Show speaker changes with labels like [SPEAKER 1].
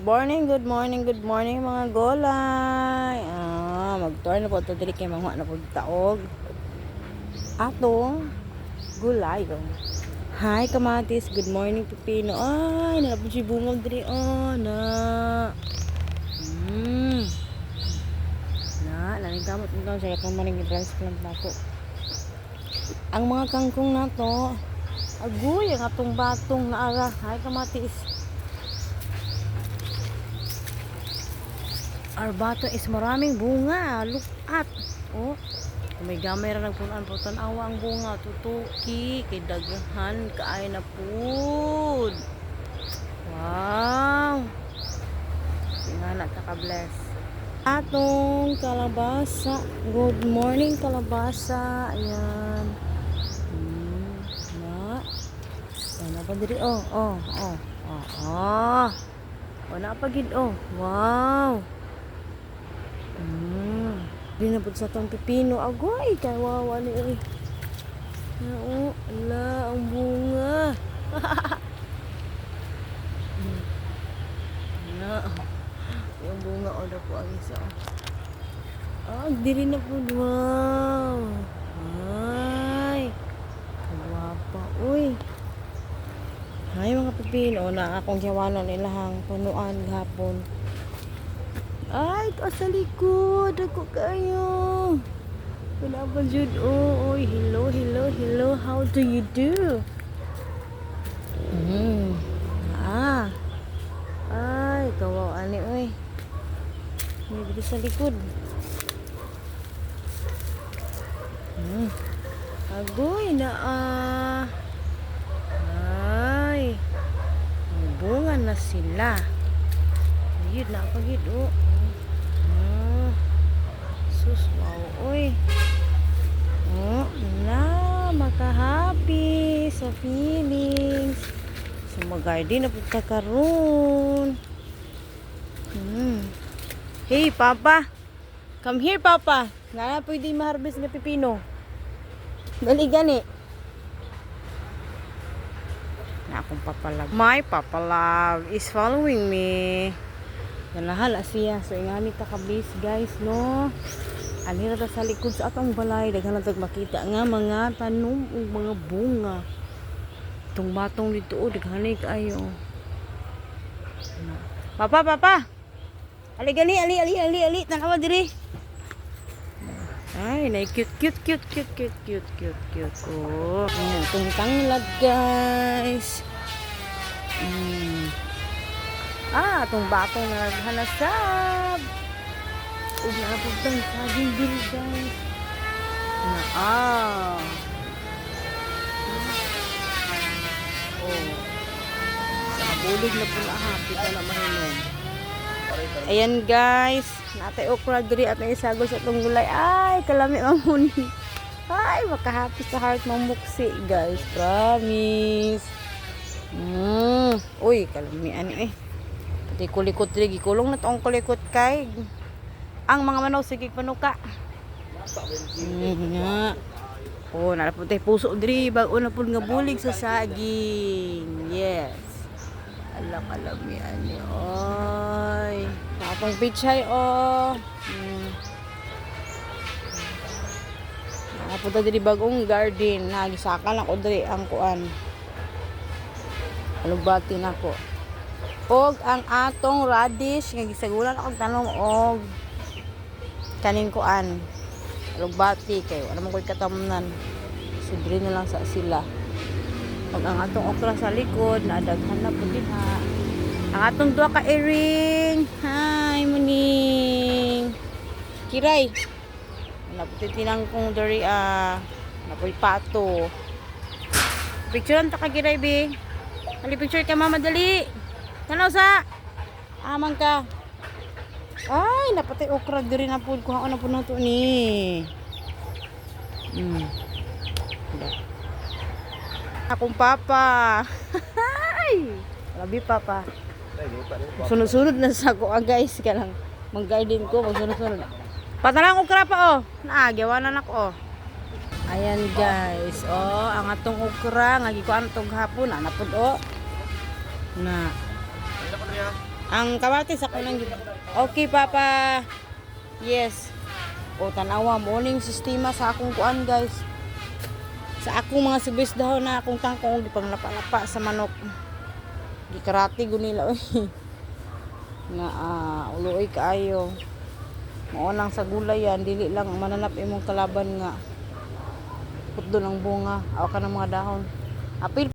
[SPEAKER 1] good morning, good morning mga golay. Mag-tour na po ito dili kay mga na po taog. Atong gulay. Hi kamatis, good morning pipino. Ay, nalapod si bungol diri na. Naning kamot nito sa akong maring transplant nako. Ang mga kangkong nato, agoy ang atong batong naara. Hi kamatis. Our bato is maraming bunga. Look at. Oh, may gamay ra nagpunan po tanawa ang bunga. Tutuki kay daghan kaay na pud. Wow. Tingala ta ka bless. Atong kalabasa. Good morning kalabasa. Ayan. Na pa diri oh. Wala pa gid Wow. Dinapod sa tong pipino. Agoy, kawawa ni ala, ang bunga. Yung bunga o po ang isa. Diri na po. Wow. Ay. Guwapa. Uy. Ay, mga pipino na akong kiwanon nilahang punuan gahapon. Ay, ito sa likod. Ako kayo. Wala ba dyan? Oy, hello. How do you do? Ay, kawawa ni, oy. May dito sa likod. Agoy na, Ay. Bunga na sila. Yun na, pagid, sus, wow, oy. Makahappy sa feelings. So, mag-garden na po karon. Hey, Papa. Come here, Papa. Nana, pwede ma-harvest na pipino. Dali gani. Na akong papalab. My papalab is following me. Ganahala siya. So, ingani ta kabis, guys, no? Anira ta sa likod sa atong balay. Daghan na makita nga mga tanom o mga bunga. Itong batong dito, daghanay kayo. Papa! Ali. Tanawa diri. Ay, na cute. Ayan, itong tanglad, guys. Itong batong na naghanasab. Huwag na abagdang saging din, guys. Bulig na po na happy ka na mahinom. Ayan, guys. Natay okra diri at may isagol sa itong gulay. Ay, kalami mamuni. Ay, makahappy sa heart mamuksi, guys. Promise. Uy, kalami ani pati kulikot diri gikulong na tong kulikot kay ang mga manaw sige panuka. Nalapod tay puso diri bag una pud nga bulig sa saging. Yes. Kalami ani. Oy. Atong pichay Nalapod ta diri bagong garden. Nagisaka lang ko diri ang kuan. Alugbati na ko. Og ang atong radish nga gisagulan akong tanom og kanin kuan. Alugbati kay wala man koy katamnan. Sudri na lang sa sila. Og ang atong okra sa likod nadaghan na pud diha. Ang atong duha ka earring. Hi muning. Kiray. Naputi tinang kong diri napoy pato. Picturean ta ka kiray bi. Ali picture ka mama dali. Tanaw sa amang ka. Ay, napatay okra diri na pud kuha na pud nato ni. Akong papa. Ay, labi papa. Sunod-sunod na sa ko guys kanang mag-garden ko magsunod-sunod. Patalang okra pa Naagyawanan ako Ayan guys, ang atong okra nga gikuan tong hapon na napud na. Ang kamatis ako nang okay, Papa. Yes. O, tanawa mo ning sistema sa akong kuan, guys. Sa akong mga sibis dahon na akong tangkong di pang lapa-lapa sa manok. Di karate gunila oy. Nga uloy kaayo. Mao lang sa gulay yan, dili lang mananap imong kalaban nga putdo ng bunga aw ka ng mga dahon. Apil